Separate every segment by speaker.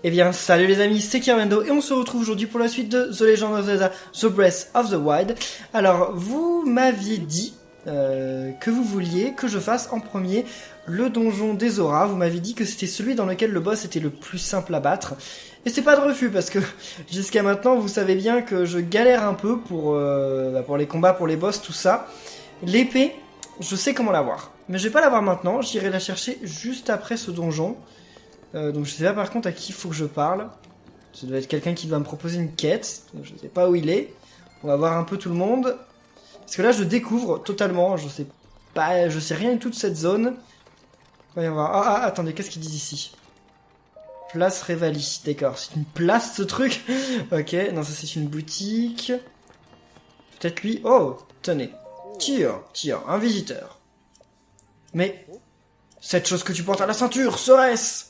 Speaker 1: Eh bien, salut les amis, c'est Kirmendo et on se retrouve aujourd'hui pour la suite de The Legend of Zelda The Breath of the Wild. Alors, vous m'aviez dit que vous vouliez que je fasse en premier le donjon des auras. Vous m'aviez dit que c'était celui dans lequel le boss était le plus simple à battre. Et c'est pas de refus parce que jusqu'à maintenant, vous savez bien que je galère un peu pour les combats, pour les boss, tout ça. L'épée, je sais comment l'avoir. Mais je vais pas l'avoir maintenant, j'irai la chercher juste après ce donjon. Donc je sais pas par contre à qui il faut que je parle. Ça doit être quelqu'un qui va me proposer une quête. Donc je sais pas où il est. On va voir un peu tout le monde. Parce que là je découvre totalement. Je sais rien du tout de cette zone. Voyons voir. Ah, attendez, qu'est-ce qu'ils disent ici? Place Révali. D'accord, c'est une place ce truc. Ok, non ça c'est une boutique. Peut-être lui. Oh, tenez. Tiens, un visiteur. Mais cette chose que tu portes à la ceinture, serait-ce?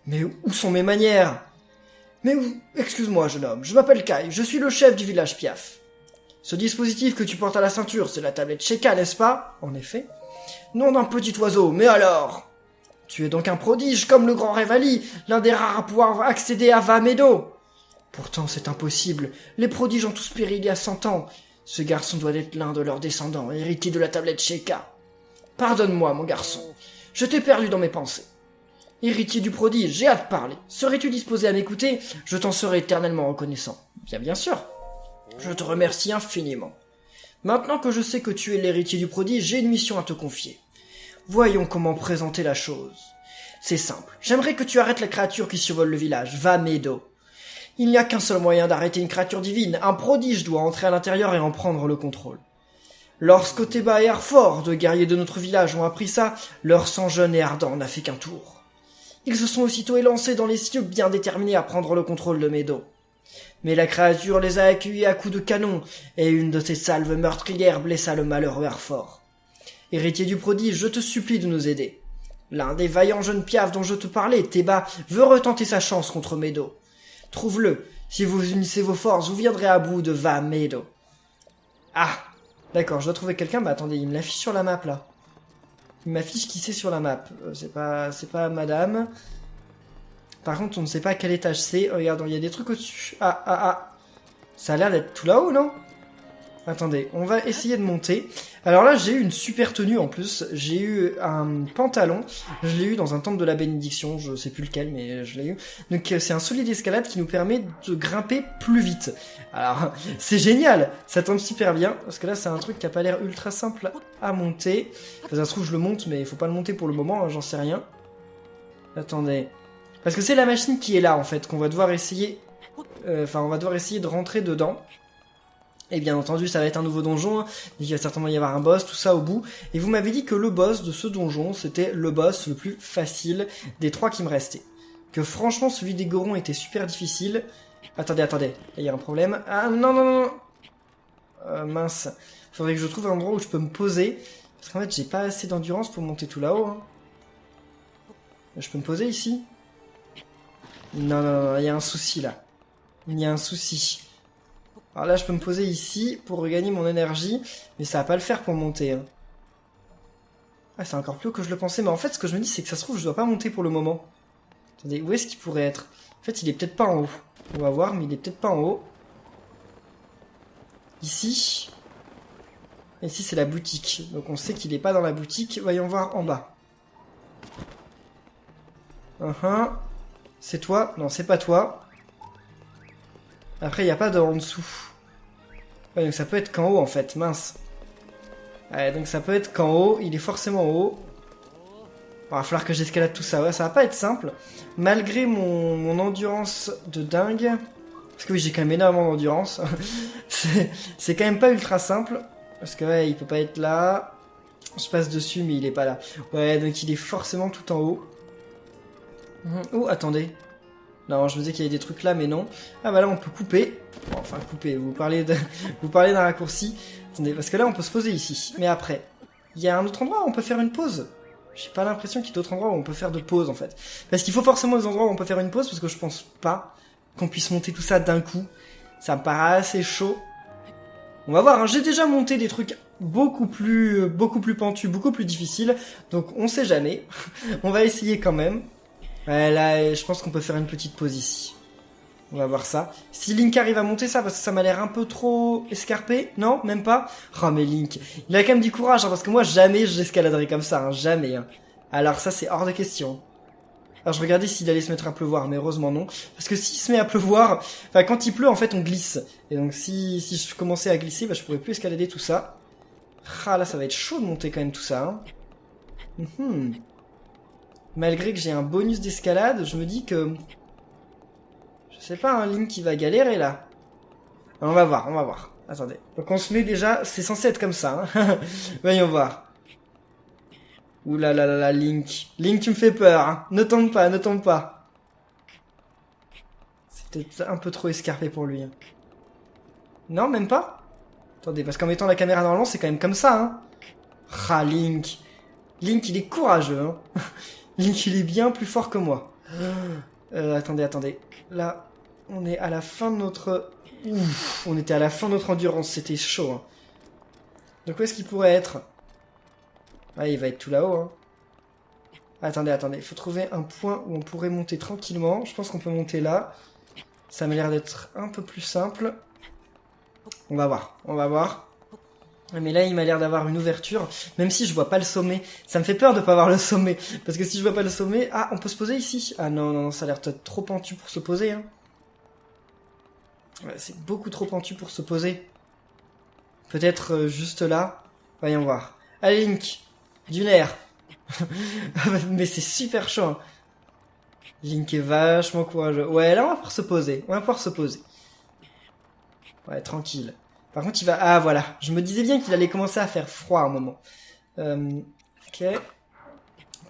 Speaker 1: Mais où sont mes manières? Mais où? Excuse-moi, jeune homme, je m'appelle Kai, je suis le chef du village Piaf. Ce dispositif que tu portes à la ceinture, c'est la tablette Sheikah, n'est-ce pas? En effet. Nom d'un petit oiseau, mais alors? Tu es donc un prodige comme le grand Révali, l'un des rares à pouvoir accéder à Va-Medo. Pourtant, c'est impossible, les prodiges ont tous péri il y a 100 ans. Ce garçon doit être l'un de leurs descendants, héritier de la tablette Sheikah. Pardonne-moi, mon garçon, je t'ai perdu dans mes pensées. Héritier du prodige, j'ai hâte de parler. Serais-tu disposé à m'écouter? Je t'en serai éternellement reconnaissant. Bien sûr. Je te remercie infiniment. Maintenant que je sais que tu es l'héritier du prodige, j'ai une mission à te confier. Voyons comment présenter la chose. C'est simple. J'aimerais que tu arrêtes la créature qui survole le village, Va-Medo. Il n'y a qu'un seul moyen d'arrêter une créature divine. Un prodige doit entrer à l'intérieur et en prendre le contrôle. Lorsque Teba et Arfort, deux guerriers de notre village, ont appris ça, leur sang jeune et ardent n'a fait qu'un tour. Ils se sont aussitôt élancés dans les cieux, bien déterminés à prendre le contrôle de Medo. Mais la créature les a accueillis à coups de canon, et une de ses salves meurtrières blessa le malheureux Arfort. Héritier du prodige, je te supplie de nous aider. L'un des vaillants jeunes piafs dont je te parlais, Teba, veut retenter sa chance contre Medo. Trouve-le. Si vous unissez vos forces, vous viendrez à bout de Va-Medo. Ah, d'accord, je dois trouver quelqu'un. Bah attendez, il me l'affiche sur la map là. Il m'affiche qui c'est sur la map. C'est pas madame. Par contre, on ne sait pas à quel étage c'est. Regarde, il y a des trucs au-dessus. Ah. Ça a l'air d'être tout là-haut, non? Attendez, on va essayer de monter. Alors là, j'ai eu une super tenue en plus. J'ai eu un pantalon. Je l'ai eu dans un temple de la bénédiction. Je sais plus lequel, mais je l'ai eu. Donc c'est un solide escalade qui nous permet de grimper plus vite. Alors, c'est génial. Ça tombe super bien. Parce que là, c'est un truc qui a pas l'air ultra simple à monter. Enfin, ça se trouve, je le monte, mais il faut pas le monter pour le moment. Hein, j'en sais rien. Attendez. Parce que c'est la machine qui est là, en fait, qu'on va devoir essayer... on va devoir essayer de rentrer dedans. Et bien entendu, ça va être un nouveau donjon, il va certainement y avoir un boss, tout ça au bout. Et vous m'avez dit que le boss de ce donjon, c'était le boss le plus facile des 3 qui me restaient. Que franchement, celui des Gorons était super difficile. Attendez, il y a un problème. Ah non. Mince. Faudrait que je trouve un endroit où je peux me poser. Parce qu'en fait, j'ai pas assez d'endurance pour monter tout là-haut. Hein. Je peux me poser ici? Non, il y a un souci là. Il y a un souci. Alors là, je peux me poser ici pour regagner mon énergie, mais ça va pas le faire pour monter. Hein. Ah, c'est encore plus haut que je le pensais, mais en fait, ce que je me dis, c'est que ça se trouve, je dois pas monter pour le moment. Attendez, où est-ce qu'il pourrait être? En fait, il est peut-être pas en haut. On va voir, mais il est peut-être pas en haut. Ici. Ici, c'est la boutique. Donc, on sait qu'il est pas dans la boutique. Voyons voir en bas. C'est toi? Non, c'est pas toi. Après, il n'y a pas de en dessous. Ouais, donc ça peut être qu'en haut, en fait. Mince. Ouais, donc ça peut être qu'en haut. Il est forcément en haut. Il va falloir que j'escalade tout ça. Ouais, ça va pas être simple. Malgré mon endurance de dingue. Parce que oui, j'ai quand même énormément d'endurance. c'est quand même pas ultra simple. Parce que ouais, il peut pas être là. Je passe dessus, mais il est pas là. Ouais, donc il est forcément tout en haut. Oh, attendez. Non, je me disais qu'il y avait des trucs là, mais non. Ah bah là, on peut couper. Bon, enfin, couper, vous parlez d'un raccourci. Attendez, parce que là, on peut se poser ici. Mais après, il y a un autre endroit où on peut faire une pause. J'ai pas l'impression qu'il y ait d'autres endroits où on peut faire de pause, en fait. Parce qu'il faut forcément des endroits où on peut faire une pause, parce que je pense pas qu'on puisse monter tout ça d'un coup. Ça me paraît assez chaud. On va voir, hein. J'ai déjà monté des trucs beaucoup plus pentus, beaucoup plus difficiles. Donc, on sait jamais. On va essayer quand même. Ouais, là, je pense qu'on peut faire une petite pause ici. On va voir ça. Si Link arrive à monter ça, parce que ça m'a l'air un peu trop escarpé. Non, même pas. Oh, mais Link, il a quand même du courage, hein, parce que moi, jamais j'escaladerai comme ça, hein, jamais. Hein. Alors ça, c'est hors de question. Alors je regardais s'il allait se mettre à pleuvoir, mais heureusement non. Parce que s'il se met à pleuvoir, enfin quand il pleut, en fait, on glisse. Et donc si je commençais à glisser, bah, je pourrais plus escalader tout ça. Ah, là, ça va être chaud de monter quand même tout ça. Hein. Malgré que j'ai un bonus d'escalade, je me dis que... Je sais pas, un Link qui va galérer là. On va voir, on va voir. Attendez. Donc on se met déjà... C'est censé être comme ça. Hein. Voyons voir. Ouh là là là là, Link. Link, tu me fais peur. Hein. Ne tombe pas, ne tombe pas. C'est peut-être un peu trop escarpé pour lui. Hein. Non, même pas. Attendez, parce qu'en mettant la caméra normalement, c'est quand même comme ça. Hein. Ah, Link. Link, il est courageux. Hein. Link, il est bien plus fort que moi. Attendez, attendez. Là... On est à la fin de notre... Ouf, on était à la fin de notre endurance, c'était chaud. Hein. Donc où est-ce qu'il pourrait être? Ah, il va être tout là-haut. Hein. Attendez, attendez, il faut trouver un point où on pourrait monter tranquillement. Je pense qu'on peut monter là. Ça m'a l'air d'être un peu plus simple. On va voir, on va voir. Mais là, il m'a l'air d'avoir une ouverture, même si je vois pas le sommet. Ça me fait peur de pas voir le sommet. Parce que si je vois pas le sommet... Ah, on peut se poser ici? Ah non, non, non, ça a l'air peut-être trop pentu pour se poser. Hein. Ouais, c'est beaucoup trop pentu pour se poser. Peut-être juste là. Voyons voir. Allez, Link. Du nerf. Mais c'est super chaud. Hein. Link est vachement courageux. Ouais, là, on va pouvoir se poser. On va pouvoir se poser. Ouais, tranquille. Par contre, il va... Ah, voilà. Je me disais bien qu'il allait commencer à faire froid à un moment. Ok.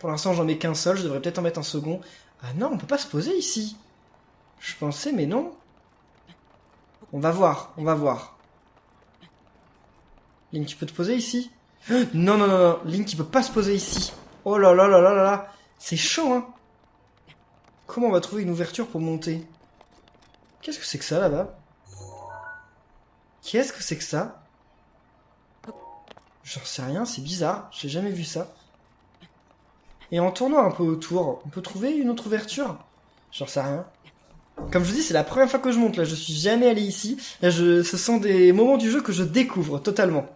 Speaker 1: Pour l'instant, j'en mets qu'un seul. Je devrais peut-être en mettre un second. Ah non, on peut pas se poser ici. Je pensais, mais non. On va voir, on va voir. Link, tu peux te poser ici? Non, non, non, non. Link, il peut pas se poser ici. Oh là là là là là là. C'est chaud, hein. Comment on va trouver une ouverture pour monter? Qu'est-ce que c'est que ça, là-bas? Qu'est-ce que c'est que ça? J'en sais rien, c'est bizarre. J'ai jamais vu ça. Et en tournant un peu autour, on peut trouver une autre ouverture? J'en sais rien. Comme je vous dis, c'est la première fois que je monte, là, je suis jamais allé ici. Là, ce sont des moments du jeu que je découvre totalement.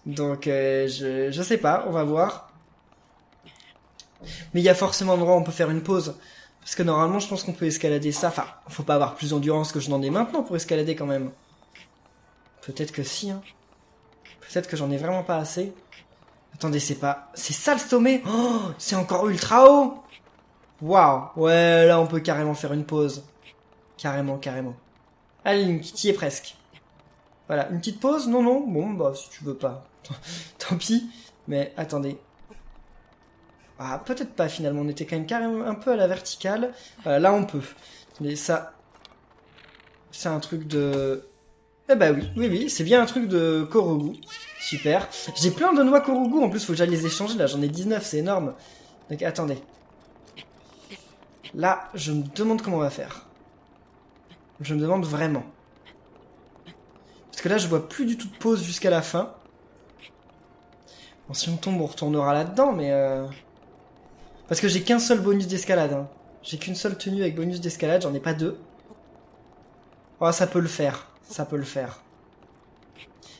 Speaker 1: Donc, je sais pas, on va voir. Mais il y a forcément un endroit où on peut faire une pause. Parce que normalement, je pense qu'on peut escalader ça. Enfin, faut pas avoir plus d'endurance que je n'en ai maintenant pour escalader quand même. Peut-être que si, hein. Peut-être que j'en ai vraiment pas assez. Attendez, c'est pas... C'est ça le sommet? Oh, c'est encore ultra haut! Waouh! Ouais, là, on peut carrément faire une pause. Carrément, carrément. Allez, Link, t'y es presque. Voilà, une petite pause? Non, non, bon, bah, si tu veux pas. Tant pis. Mais, attendez. Ah, peut-être pas, finalement. On était quand même carrément un peu à la verticale. Voilà, là, on peut. Mais ça... C'est un truc de... Eh bah oui, oui, oui, c'est bien un truc de Korogu. Super. J'ai plein de noix Korogu, en plus, faut que j'aille les échanger, là. J'en ai 19, c'est énorme. Donc, attendez. Là, je me demande comment on va faire. Je me demande vraiment. Parce que là, je vois plus du tout de pause jusqu'à la fin. Bon, si on tombe, on retournera là-dedans, mais... Parce que j'ai qu'un seul bonus d'escalade. Hein. J'ai qu'une seule tenue avec bonus d'escalade, j'en ai pas deux. Oh, ça peut le faire. Ça peut le faire.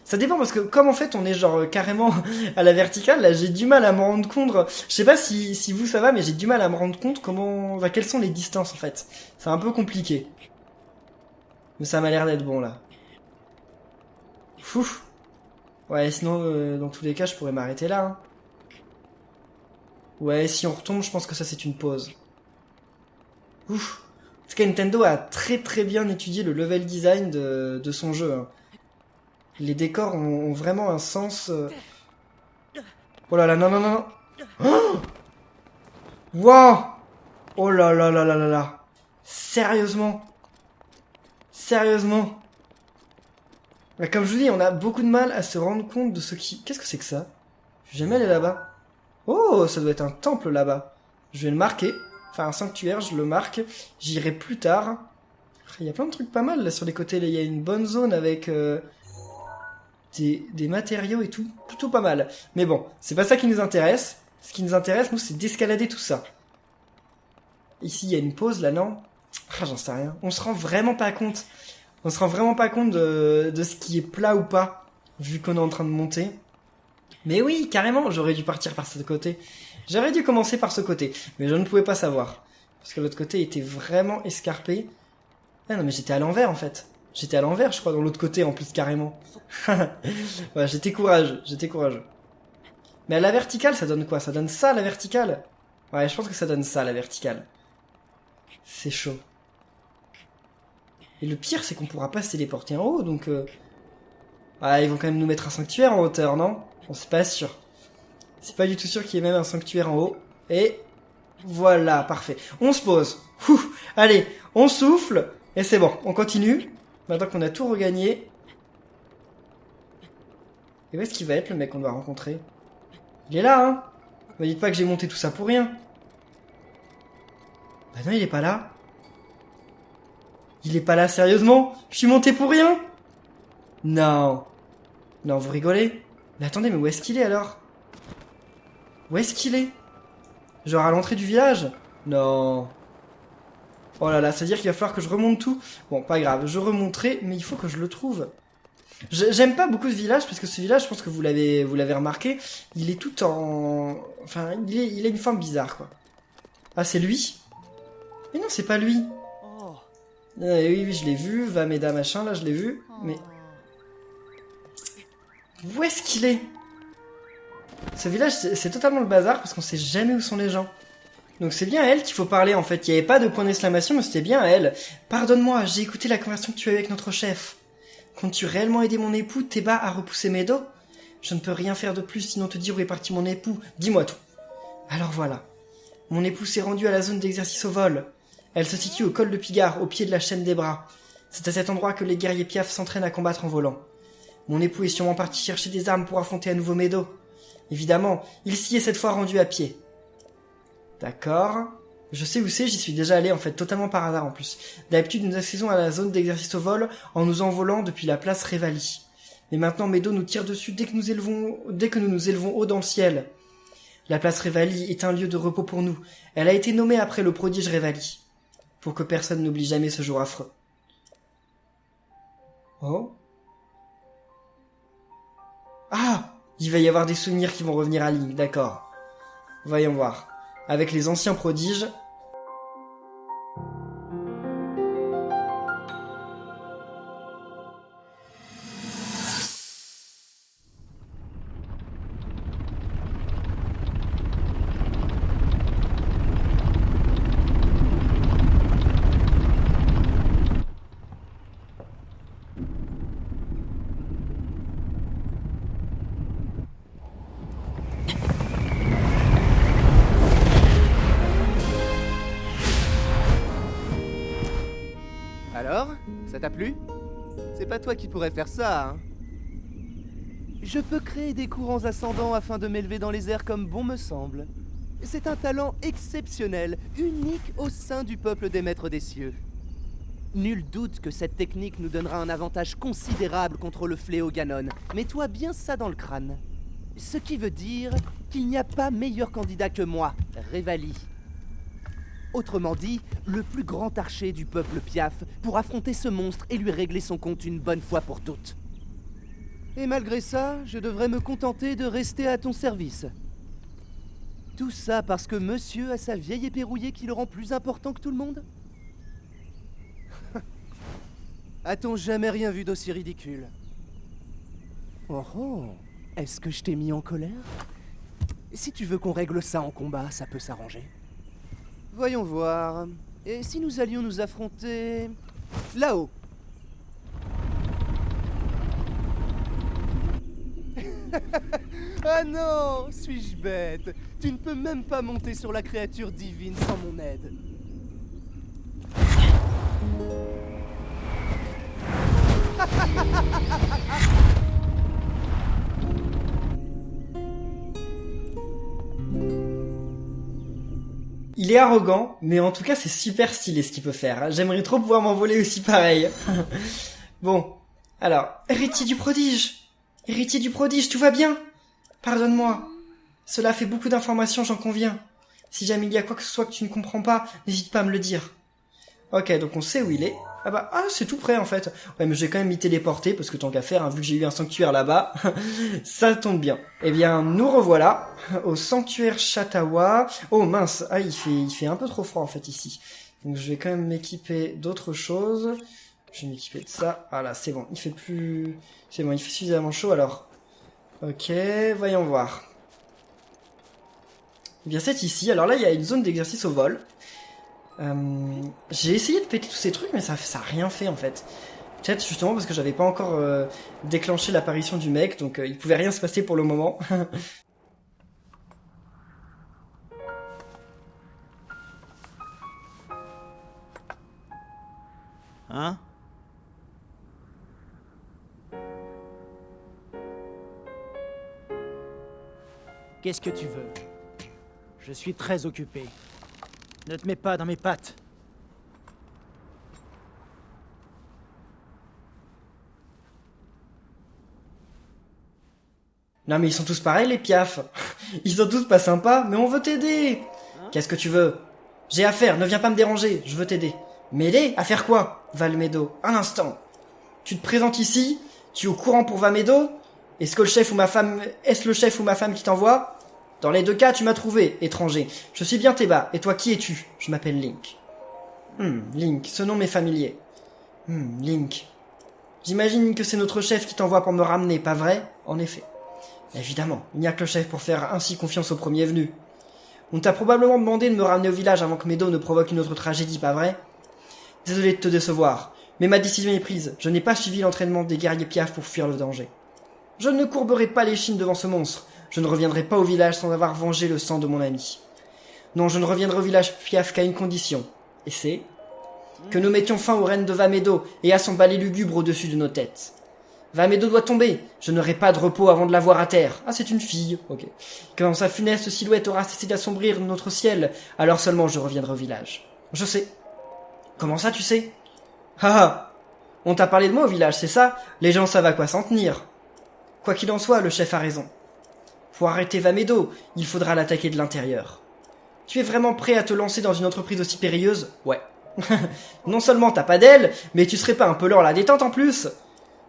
Speaker 1: Ça dépend, parce que comme en fait, on est genre carrément à la verticale, là, j'ai du mal à me rendre compte... Je sais pas si vous, ça va, mais j'ai du mal à me rendre compte comment... Enfin, quelles sont les distances, en fait. C'est un peu compliqué. Mais ça m'a l'air d'être bon, là. Ouf. Ouais, sinon, dans tous les cas, je pourrais m'arrêter là. Hein. Ouais, si on retombe, je pense que ça, c'est une pause. Ouf. Parce que Nintendo a très très bien étudié le level design de son jeu. Hein. Les décors ont vraiment un sens... Oh là là, non, non, non, non. Oh wow. Oh là là là là là là. Sérieusement. Sérieusement. Bah, comme je vous dis, on a beaucoup de mal à se rendre compte de ce qui... Qu'est-ce que c'est que ça? Je suis jamais allé là-bas. Oh, ça doit être un temple là-bas. Je vais le marquer. Enfin, un sanctuaire, je le marque. J'irai plus tard. Il y a plein de trucs pas mal là sur les côtés. Là, il y a une bonne zone avec des matériaux et tout. Plutôt pas mal. Mais bon, c'est pas ça qui nous intéresse. Ce qui nous intéresse, nous, c'est d'escalader tout ça. Ici, il y a une pause, là, non? Ah, j'en sais rien. On se rend vraiment pas compte. On se rend vraiment pas compte de ce qui est plat ou pas, vu qu'on est en train de monter. Mais oui, carrément, j'aurais dû partir par ce côté. J'aurais dû commencer par ce côté, mais je ne pouvais pas savoir. Parce que l'autre côté était vraiment escarpé. Ah non, mais j'étais à l'envers, en fait. J'étais à l'envers, je crois, dans l'autre côté, en plus, carrément. Ouais, j'étais courageux. Mais à la verticale, ça donne quoi? Ça donne ça, la verticale? Ouais, je pense que ça donne ça, la verticale. C'est chaud. Et le pire, c'est qu'on pourra pas se téléporter en haut, donc... Ah, ils vont quand même nous mettre un sanctuaire en hauteur, non? Bon, c'est pas sûr. C'est pas du tout sûr qu'il y ait même un sanctuaire en haut. Et... voilà, parfait. On se pose. Allez, on souffle. Et c'est bon, on continue. Maintenant qu'on a tout regagné. Et où est-ce qu'il va être, le mec qu'on doit rencontrer? Il est là, hein? Me dites pas que j'ai monté tout ça pour rien. Bah non, il est pas là. Il est pas là, sérieusement? Je suis monté pour rien? Non. Non, vous rigolez? Mais attendez, mais où est-ce qu'il est alors? Où est-ce qu'il est? Genre à l'entrée du village? Non. Oh là là, c'est-à-dire qu'il va falloir que je remonte tout. Bon, pas grave, je remonterai, mais il faut que je le trouve. J'aime pas beaucoup ce village, parce que ce village, je pense que vous l'avez remarqué, il est tout en... Enfin, il a une forme bizarre, quoi. Ah, c'est lui? Mais non, c'est pas lui. Oui, je l'ai vu, Vameda machin, là, je l'ai vu, mais... Où est-ce qu'il est? Ce village, c'est totalement le bazar, parce qu'on sait jamais où sont les gens. Donc c'est bien à elle qu'il faut parler, en fait. Il n'y avait pas de point d'exclamation, mais c'était bien à elle. Pardonne-moi, j'ai écouté la conversation que tu as eue avec notre chef. Comptes-tu réellement aider mon époux, Théba, à repousser Medo? Je ne peux rien faire de plus, sinon te dire où est parti mon époux. Dis-moi tout. Alors voilà. Mon époux s'est rendu à la zone d'exercice au vol. Elle se situe au col de Pigard, au pied de la chaîne des bras. C'est à cet endroit que les guerriers piafs s'entraînent à combattre en volant. Mon époux est sûrement parti chercher des armes pour affronter à nouveau Medo. Évidemment, il s'y est cette fois rendu à pied. D'accord. Je sais où c'est, j'y suis déjà allé en fait, totalement par hasard en plus. D'habitude, nous accédons à la zone d'exercice au vol en nous envolant depuis la place Révali. Mais maintenant, Medo nous tire dessus dès que nous nous élevons haut dans le ciel. La place Révali est un lieu de repos pour nous. Elle a été nommée après le prodige Révali. Pour que personne n'oublie jamais ce jour affreux. Oh. Ah! Il va y avoir des souvenirs qui vont revenir à Link, d'accord. Voyons voir. Avec les anciens prodiges...
Speaker 2: Alors, ça t'a plu? C'est pas toi qui pourrais faire ça, hein? Je peux créer des courants ascendants afin de m'élever dans les airs comme bon me semble. C'est un talent exceptionnel, unique au sein du peuple des maîtres des cieux. Nul doute que cette technique nous donnera un avantage considérable contre le fléau Ganon. Mets-toi bien ça dans le crâne. Ce qui veut dire qu'il n'y a pas meilleur candidat que moi, Révali. Autrement dit, le plus grand archer du peuple piaf pour affronter ce monstre et lui régler son compte une bonne fois pour toutes. Et malgré ça, je devrais me contenter de rester à ton service. Tout ça parce que monsieur a sa vieille épée rouillée qui le rend plus important que tout le monde? A-t-on jamais rien vu d'aussi ridicule? Oh oh, est-ce que je t'ai mis en colère? Si tu veux qu'on règle ça en combat, ça peut s'arranger. Voyons voir. Et si nous allions nous affronter... là-haut? Ah non! Suis-je bête? Tu ne peux même pas monter sur la créature divine sans mon aide.
Speaker 1: Il est arrogant, mais en tout cas c'est super stylé ce qu'il peut faire. J'aimerais trop pouvoir m'envoler aussi pareil. Bon, alors, héritier du prodige, tout va bien? Pardonne-moi, cela fait beaucoup d'informations, j'en conviens. Si jamais il y a quoi que ce soit que tu ne comprends pas, n'hésite pas à me le dire. Ok, donc on sait où il est. C'est tout près en fait. Ouais, mais je vais quand même m'y téléporter parce que tant qu'à faire, hein, vu que j'ai eu un sanctuaire là-bas, ça tombe bien. Eh bien, nous revoilà au sanctuaire Chatawa. Oh mince, il fait un peu trop froid en fait ici. Donc je vais quand même m'équiper d'autres choses. Je vais m'équiper de ça. Voilà, c'est bon. C'est bon, il fait suffisamment chaud alors. Ok, voyons voir. Eh bien, c'est ici. Alors là, il y a une zone d'exercice au vol. J'ai essayé de péter tous ces trucs, mais ça a rien fait en fait. Peut-être justement parce que j'avais pas encore déclenché l'apparition du mec, donc il pouvait rien se passer pour le moment.
Speaker 3: Hein? Qu'est-ce que tu veux? Je suis très occupé. Ne te mets pas dans mes pattes.
Speaker 1: Non mais ils sont tous pareils les piafs. Ils sont tous pas sympas, mais on veut t'aider. Qu'est-ce que tu veux? J'ai affaire, ne viens pas me déranger, je veux t'aider. M'aider? À faire quoi? Valmedo, un instant. Tu te présentes ici? Tu es au courant pour Valmedo? Est-ce le chef ou ma femme qui t'envoie? Dans les deux cas, tu m'as trouvé, étranger. Je suis bien Théba, et toi qui es-tu? Je m'appelle Link. Link, ce nom m'est familier. Link. J'imagine que c'est notre chef qui t'envoie pour me ramener, pas vrai? En effet. Évidemment, il n'y a que le chef pour faire ainsi confiance au premier venu. On t'a probablement demandé de me ramener au village avant que Medo ne provoque une autre tragédie, pas vrai? Désolé de te décevoir, mais ma décision est prise. Je n'ai pas suivi l'entraînement des guerriers piafs pour fuir le danger. Je ne courberai pas l'échine devant ce monstre. Je ne reviendrai pas au village sans avoir vengé le sang de mon ami. Non, je ne reviendrai au village piaf qu'à une condition. Et c'est que nous mettions fin au règne de Vamedo et à son balai lugubre au-dessus de nos têtes. Vamedo doit tomber. Je n'aurai pas de repos avant de la voir à terre. Ah, c'est une fille. Ok. Quand sa funeste silhouette aura cessé d'assombrir notre ciel, alors seulement je reviendrai au village. Je sais. Comment ça, tu sais? On t'a parlé de moi au village, c'est ça? Les gens savent à quoi s'en tenir. Quoi qu'il en soit, le chef a raison. Pour arrêter Vamedo, il faudra l'attaquer de l'intérieur. Tu es vraiment prêt à te lancer dans une entreprise aussi périlleuse? Ouais. Non seulement t'as pas d'aile, mais tu serais pas un peu lent à la détente en plus?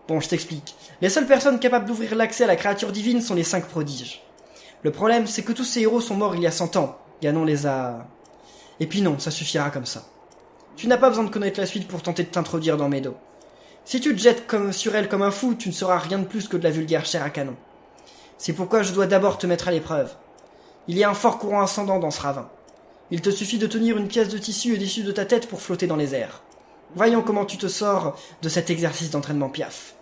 Speaker 1: Bon, je t'explique. Les seules personnes capables d'ouvrir l'accès à la créature divine sont les 5 prodiges. Le problème, c'est que tous ces héros sont morts il y a 100 ans. Ganon les a... Et puis non, ça suffira comme ça. Tu n'as pas besoin de connaître la suite pour tenter de t'introduire dans Medo. Si tu te jettes sur elle comme un fou, tu ne seras rien de plus que de la vulgaire chair à canon. C'est pourquoi je dois d'abord te mettre à l'épreuve. Il y a un fort courant ascendant dans ce ravin. Il te suffit de tenir une pièce de tissu au-dessus de ta tête pour flotter dans les airs. Voyons comment tu te sors de cet exercice d'entraînement piaf.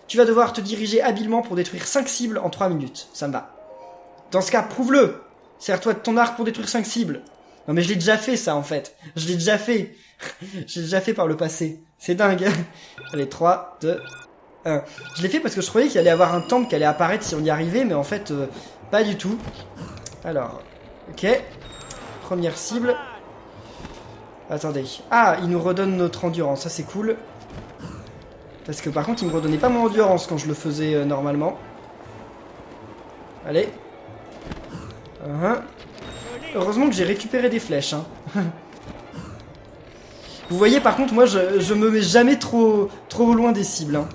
Speaker 1: Tu vas devoir te diriger habilement pour détruire 5 cibles en 3 minutes. Ça me va. Dans ce cas, prouve-le. Sers-toi de ton arc pour détruire 5 cibles. Non mais je l'ai déjà fait ça en fait. Je l'ai déjà fait. Je l'ai déjà fait par le passé. C'est dingue. Allez, 3, 2, 1. Je l'ai fait parce que je croyais qu'il allait y avoir un temple qui allait apparaître si on y arrivait, mais en fait, pas du tout. Alors, ok. Première cible. Attendez. Ah, il nous redonne notre endurance, ça c'est cool. Parce que par contre, il me redonnait pas mon endurance quand je le faisais normalement. Allez. Heureusement que j'ai récupéré des flèches. Hein. Vous voyez, par contre, moi, je me mets jamais trop loin des cibles. Hein.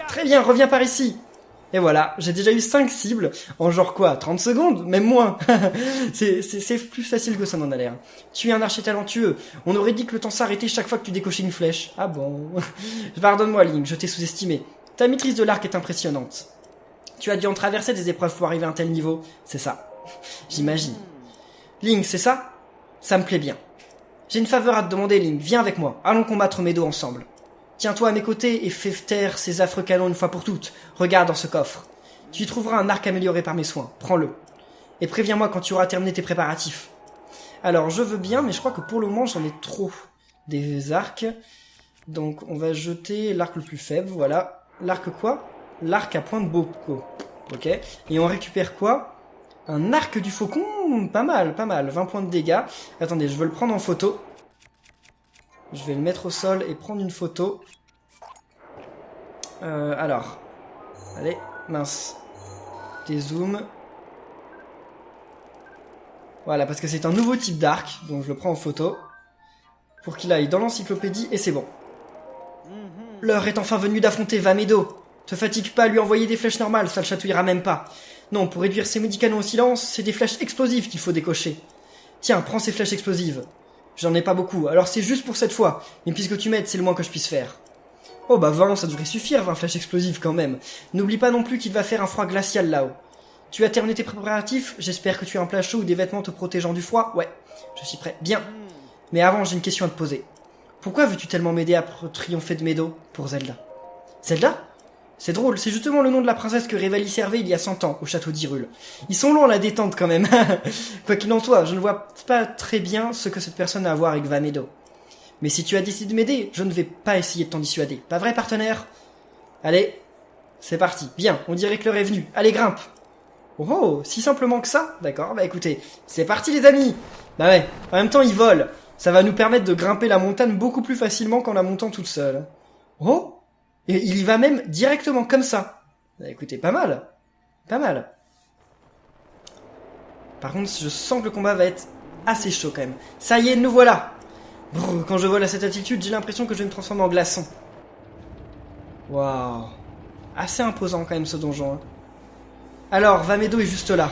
Speaker 1: Très bien, reviens par ici. Et voilà, j'ai déjà eu 5 cibles en genre quoi, 30 secondes? Même moins. C'est plus facile que ça n'en a l'air. Tu es un archer talentueux. On aurait dit que le temps s'arrêtait chaque fois que tu décochais une flèche. Ah bon? Pardonne-moi, Link, je t'ai sous-estimé. Ta maîtrise de l'arc est impressionnante. Tu as dû en traverser des épreuves pour arriver à un tel niveau. C'est ça. J'imagine. Link, c'est ça? Ça me plaît bien. J'ai une faveur à te demander, Link. Viens avec moi. Allons combattre Medo ensemble. Tiens-toi à mes côtés et fais taire ces affreux canons une fois pour toutes. Regarde dans ce coffre. Tu y trouveras un arc amélioré par mes soins. Prends-le. Et préviens-moi quand tu auras terminé tes préparatifs. Alors, je veux bien, mais je crois que pour le moment, j'en ai trop des arcs. Donc, on va jeter l'arc le plus faible, voilà. L'arc quoi? L'arc à point de Boko. Ok. Et on récupère quoi? Un arc du faucon? Pas mal, pas mal. 20 points de dégâts. Attendez, je veux le prendre en photo. Je vais le mettre au sol et prendre une photo. Alors. Allez, mince. Dézoom. Voilà, parce que c'est un nouveau type d'arc, donc je le prends en photo. Pour qu'il aille dans l'encyclopédie, et c'est bon. L'heure est enfin venue d'affronter Vamedo. Te fatigue pas à lui envoyer des flèches normales, ça le chatouillera même pas. Non, pour réduire ces maudits canons au silence, c'est des flèches explosives qu'il faut décocher. Tiens, prends ces flèches explosives. J'en ai pas beaucoup, alors c'est juste pour cette fois. Mais puisque tu m'aides, c'est le moins que je puisse faire. Oh bah 20, ça devrait suffire, 20 flèches explosives quand même. N'oublie pas non plus qu'il va faire un froid glacial là-haut. Tu as terminé tes préparatifs? J'espère que tu as un plat chaud ou des vêtements te protégeant du froid? Ouais, je suis prêt. Bien. Mais avant, j'ai une question à te poser. Pourquoi veux-tu tellement m'aider à triompher de Medo pour Zelda? Zelda? C'est drôle, c'est justement le nom de la princesse que Revali servait il y a 100 ans, au château d'Hyrule. Ils sont longs la détente quand même. Quoi qu'il en soit, je ne vois pas très bien ce que cette personne a à voir avec Vamedo. Mais si tu as décidé de m'aider, je ne vais pas essayer de t'en dissuader. Pas vrai, partenaire? Allez, c'est parti. Bien, on dirait que l'heure est venue. Allez, grimpe. Oh, si simplement que ça? D'accord, bah écoutez, c'est parti les amis. Bah ouais, en même temps il vole. Ça va nous permettre de grimper la montagne beaucoup plus facilement qu'en la montant toute seule. Oh, et il y va même directement comme ça. Bah écoutez, pas mal. Pas mal. Par contre, je sens que le combat va être assez chaud quand même. Ça y est, nous voilà. Brrr, quand je vole à cette altitude, j'ai l'impression que je vais me transformer en glaçon. Waouh. Assez imposant quand même ce donjon. Hein. Alors, Vamedo est juste là.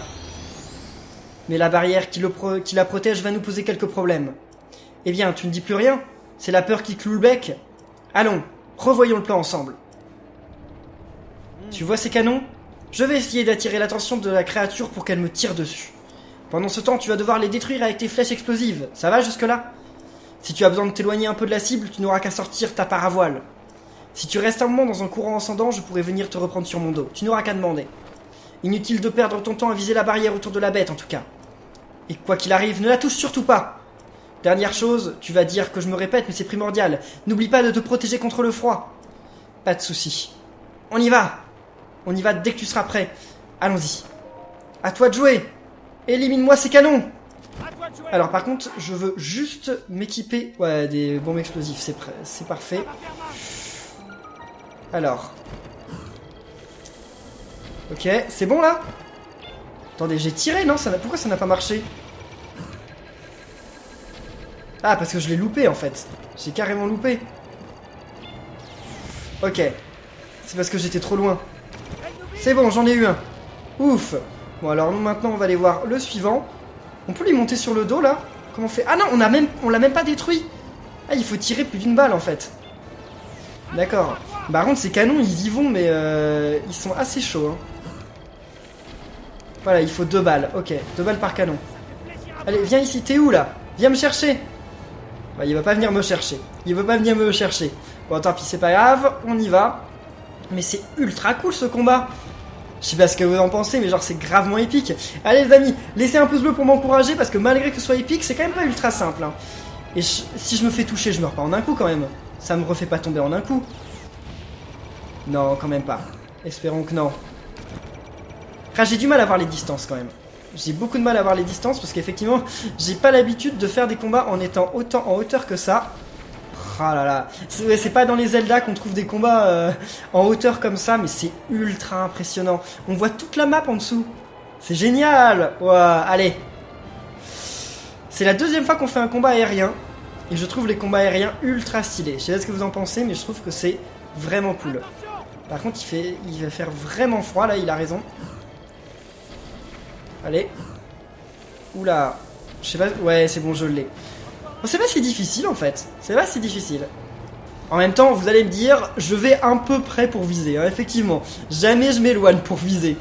Speaker 1: Mais la barrière qui la protège va nous poser quelques problèmes. Eh bien, tu ne dis plus rien? C'est la peur qui cloue le bec? Allons, revoyons le plan ensemble. Tu vois ces canons? Je vais essayer d'attirer l'attention de la créature pour qu'elle me tire dessus. Pendant ce temps, tu vas devoir les détruire avec tes flèches explosives. Ça va jusque-là? Si tu as besoin de t'éloigner un peu de la cible, tu n'auras qu'à sortir ta paravoile. Si tu restes un moment dans un courant ascendant, je pourrai venir te reprendre sur mon dos. Tu n'auras qu'à demander. Inutile de perdre ton temps à viser la barrière autour de la bête, en tout cas. Et quoi qu'il arrive, ne la touche surtout pas. Dernière chose, tu vas dire que je me répète, mais c'est primordial. N'oublie pas de te protéger contre le froid. Pas de souci. On y va. On y va dès que tu seras prêt. Allons-y. À toi de jouer. Élimine-moi ces canons. Alors par contre, je veux juste m'équiper... Ouais, des bombes explosives, c'est parfait. Alors. Ok, c'est bon là? Attendez, j'ai tiré, non? Pourquoi ça n'a pas marché? Ah, parce que je l'ai loupé en fait. J'ai carrément loupé. Ok. C'est parce que j'étais trop loin. C'est bon, j'en ai eu un. Ouf. Bon, alors maintenant on va aller voir le suivant. On peut lui monter sur le dos là? Comment on fait? Ah non, on l'a même pas détruit. Ah, il faut tirer plus d'une balle en fait. D'accord. Par contre, ces canons ils y vont, mais ils sont assez chauds. Hein. Voilà, il faut 2 balles. Ok, 2 balles par canon. Allez, viens ici, t'es où là? Viens me chercher. Bah, il va pas venir me chercher. Il veut pas venir me chercher. Bon, tant pis, c'est pas grave, on y va. Mais c'est ultra cool ce combat. Je sais pas ce que vous en pensez, mais genre c'est gravement épique. Allez les amis, laissez un pouce bleu pour m'encourager, parce que malgré que ce soit épique, c'est quand même pas ultra simple. Hein. Et si je me fais toucher, je meurs pas en un coup quand même. Ça me refait pas tomber en un coup. Non, quand même pas. Espérons que non. Ah, j'ai du mal à voir les distances quand même. J'ai beaucoup de mal à voir les distances parce qu'effectivement, j'ai pas l'habitude de faire des combats en étant autant en hauteur que ça. Ah là là, c'est pas dans les Zelda qu'on trouve des combats en hauteur comme ça, mais c'est ultra impressionnant. On voit toute la map en dessous. C'est génial. Ouah, allez. C'est la deuxième fois qu'on fait un combat aérien. Et je trouve les combats aériens ultra stylés. Je sais pas ce que vous en pensez, mais je trouve que c'est vraiment cool. Par contre, il va faire vraiment froid, là, il a raison. Allez. Oula. Je sais pas... Ouais, c'est bon, je l'ai. Bon, c'est pas si difficile, en fait. C'est pas si difficile. En même temps, vous allez me dire, je vais un peu près pour viser, hein, effectivement. Jamais je m'éloigne pour viser.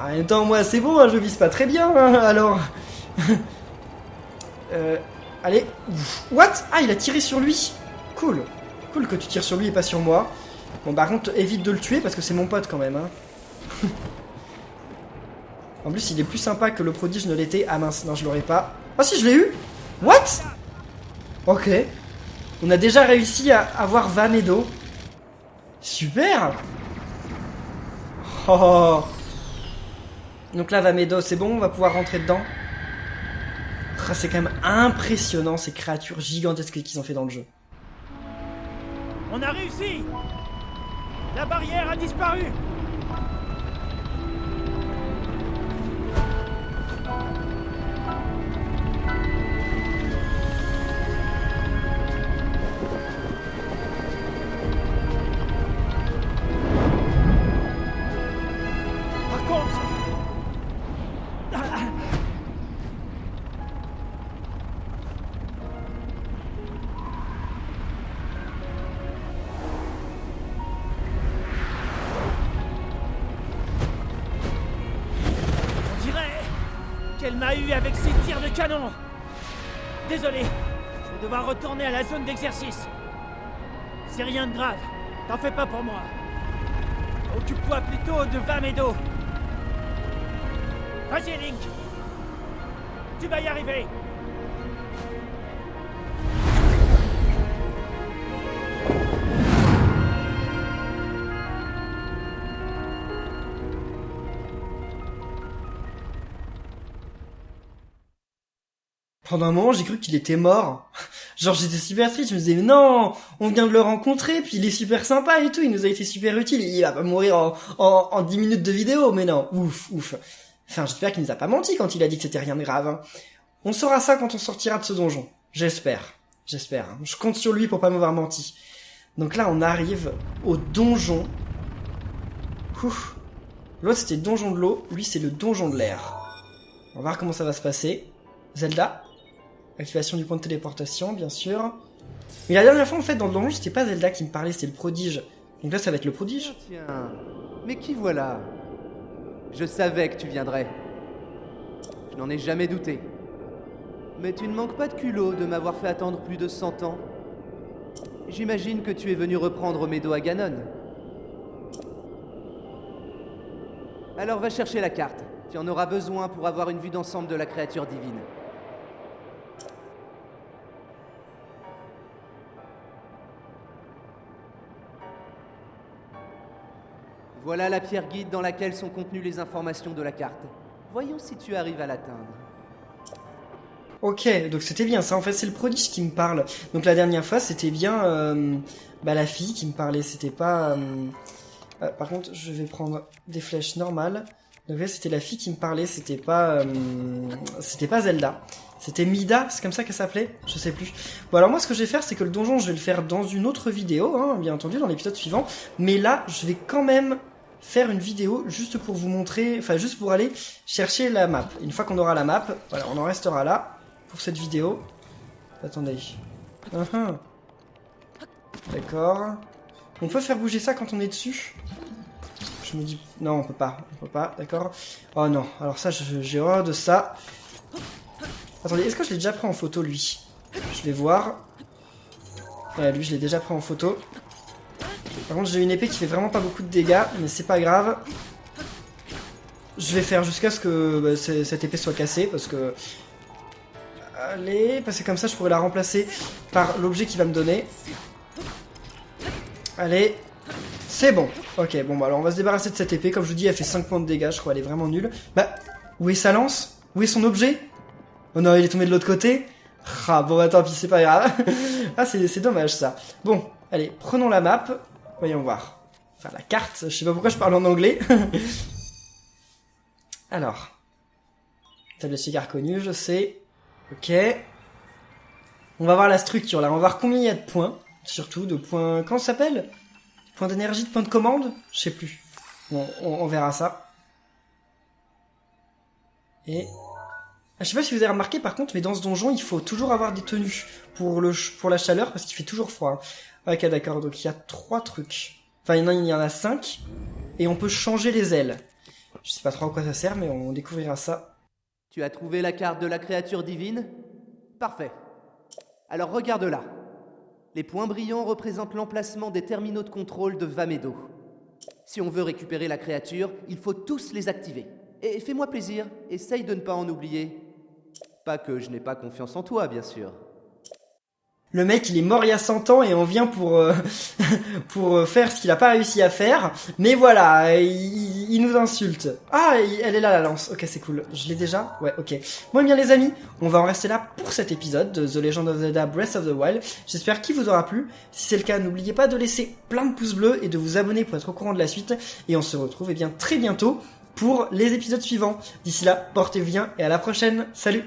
Speaker 1: En même temps, moi, c'est bon, hein, je vise pas très bien, hein, alors... allez. What? Ah, il a tiré sur lui. Cool. Cool que tu tires sur lui et pas sur moi. Bon, par contre, évite de le tuer, parce que c'est mon pote, quand même, hein. En plus, il est plus sympa que le prodige ne l'était. Ah mince, non, je l'aurais pas. Ah si, je l'ai eu. What? Ok. On a déjà réussi à avoir Vamedo. Super. Oh. Donc là, Vamedo, c'est bon, on va pouvoir rentrer dedans. Ah, c'est quand même impressionnant, ces créatures gigantesques qu'ils ont fait dans le jeu.
Speaker 3: On a réussi. La barrière a disparu. Elle m'a eu avec ses tirs de canon. Désolé, je vais devoir retourner à la zone d'exercice. C'est rien de grave, t'en fais pas pour moi. Occupe-toi plutôt de Vamedo. Vas-y, Link. Tu vas y arriver.
Speaker 1: Pendant un moment, j'ai cru qu'il était mort. Genre, j'étais super triste, je me disais, mais non, on vient de le rencontrer, puis il est super sympa et tout, il nous a été super utile, il va pas mourir en 10 minutes de vidéo, mais non, ouf. Enfin, j'espère qu'il nous a pas menti quand il a dit que c'était rien de grave. Hein. On saura ça quand on sortira de ce donjon. J'espère. Hein. Je compte sur lui pour pas m'avoir menti. Donc là, on arrive au donjon. Ouf. L'autre, c'était le donjon de l'eau, lui, c'est le donjon de l'air. On va voir comment ça va se passer. Zelda. Activation du point de téléportation, bien sûr. Mais la dernière fois, en fait, dans le donjon, c'était pas Zelda qui me parlait, c'était le prodige. Donc là, ça va être le prodige.
Speaker 2: Tiens, mais qui voilà? Je savais que tu viendrais. Je n'en ai jamais douté. Mais tu ne manques pas de culot de m'avoir fait attendre plus de 100 ans. J'imagine que tu es venu reprendre Medo à Ganon. Alors va chercher la carte. Tu en auras besoin pour avoir une vue d'ensemble de la créature divine. Voilà la pierre guide dans laquelle sont contenues les informations de la carte. Voyons si tu arrives à l'atteindre.
Speaker 1: Ok, donc c'était bien ça. En fait, c'est le prodige qui me parle. Donc la dernière fois, c'était bien la fille qui me parlait. C'était pas... par contre, je vais prendre des flèches normales. Donc là, c'était la fille qui me parlait. C'était pas Zelda. C'était Mida, c'est comme ça qu'elle s'appelait? Je sais plus. Bon, alors moi, ce que je vais faire, c'est que le donjon, je vais le faire dans une autre vidéo, hein, bien entendu, dans l'épisode suivant. Mais là, je vais quand même faire une vidéo juste pour vous montrer, enfin juste pour aller chercher la map. Une fois qu'on aura la map, voilà, on en restera là pour cette vidéo. Attendez. D'accord. On peut faire bouger ça quand on est dessus? Je me dis... Non, on peut pas, d'accord. Oh non, alors ça, j'ai horreur de ça. Attendez, est-ce que je l'ai déjà pris en photo, lui? Je vais voir. Ouais, lui, je l'ai déjà pris en photo. Par contre, j'ai une épée qui fait vraiment pas beaucoup de dégâts, mais c'est pas grave. Je vais faire jusqu'à ce que cette épée soit cassée, parce que... Allez, parce que comme ça, je pourrais la remplacer par l'objet qu'il va me donner. Allez, c'est bon. Ok, bon, bah alors on va se débarrasser de cette épée. Comme je vous dis, elle fait 5 points de dégâts, je crois, elle est vraiment nulle. Bah, où est sa lance? Où est son objet? Oh non, il est tombé de l'autre côté. Ah, bon, bah tant pis, c'est pas grave. Ah, c'est dommage, ça. Bon, allez, prenons la map. Voyons voir. Enfin, la carte, je sais pas pourquoi je parle en anglais. Alors. Table de cigare connue, je sais. Ok. On va voir la structure, là. On va voir combien il y a de points. Surtout, de points... Comment ça s'appelle? Points d'énergie, de points de commande? Je sais plus. Bon, on verra ça. Et... Je sais pas si vous avez remarqué, par contre, mais dans ce donjon, il faut toujours avoir des tenues pour la chaleur, parce qu'il fait toujours froid. Ok, d'accord, donc il y a 3 trucs. Enfin, il y en a 5, et on peut changer les ailes. Je sais pas trop à quoi ça sert, mais on découvrira ça.
Speaker 2: Tu as trouvé la carte de la créature divine? Parfait. Alors regarde-la. Les points brillants représentent l'emplacement des terminaux de contrôle de Vamedo. Si on veut récupérer la créature, il faut tous les activer. Et fais-moi plaisir, essaye de ne pas en oublier. Pas que je n'ai pas confiance en toi, bien sûr.
Speaker 1: Le mec, il est mort il y a 100 ans et on vient pour faire ce qu'il a pas réussi à faire. Mais voilà, il nous insulte. Ah, elle est là, la lance. Ok, c'est cool. Je l'ai déjà? Ouais, ok. Bon, eh bien les amis, on va en rester là pour cet épisode de The Legend of Zelda Breath of the Wild. J'espère qu'il vous aura plu. Si c'est le cas, n'oubliez pas de laisser plein de pouces bleus et de vous abonner pour être au courant de la suite. Et on se retrouve eh bien très bientôt pour les épisodes suivants. D'ici là, portez-vous bien et à la prochaine. Salut!